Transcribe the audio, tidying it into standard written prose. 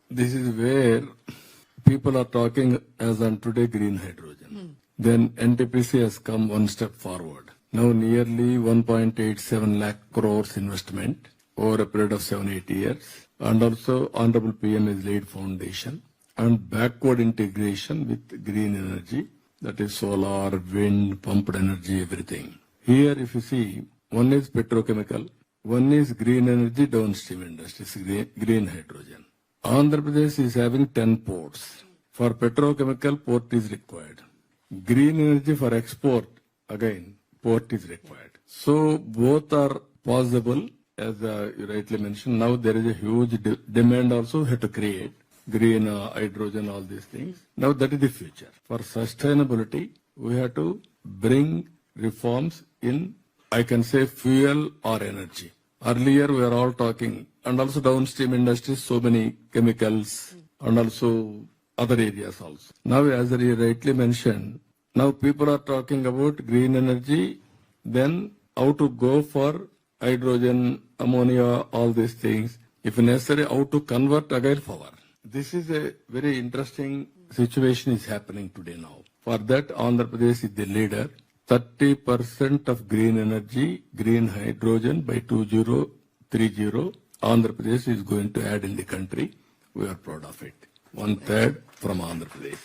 this is where people are talking as on today green hydrogen. Then NTPC has come one step forward. Now nearly 1.87 lakh crores investment over a period of 7-8 years. And also Honorable PM has laid foundation and backward integration with green energy, that is solar, wind, pumped energy, everything. Here if you see, one is petrochemical, one is green energy downstream industries, green hydrogen. Andhra Pradesh is having 10 ports. For petrochemical, port is required. Green energy for export, again, port is required. So both are possible, as you rightly mentioned. Now there is a huge demand also we have to create. Green hydrogen, all these things. Now that is the future. For sustainability, we have to bring reforms in, I can say, fuel or energy. Earlier we are all talking, and also downstream industries, so many chemicals, and also other areas also. Now, as you rightly mentioned, now people are talking about green energy, then how to go for hydrogen, ammonia, all these things. If necessary, how to convert again power. This is a very interesting situation is happening today now. For that, Andhra Pradesh is the leader. 30% of green energy, green hydrogen by 2030, Andhra Pradesh is going to add in the country. We are proud of it. 1/3 from Andhra Pradesh.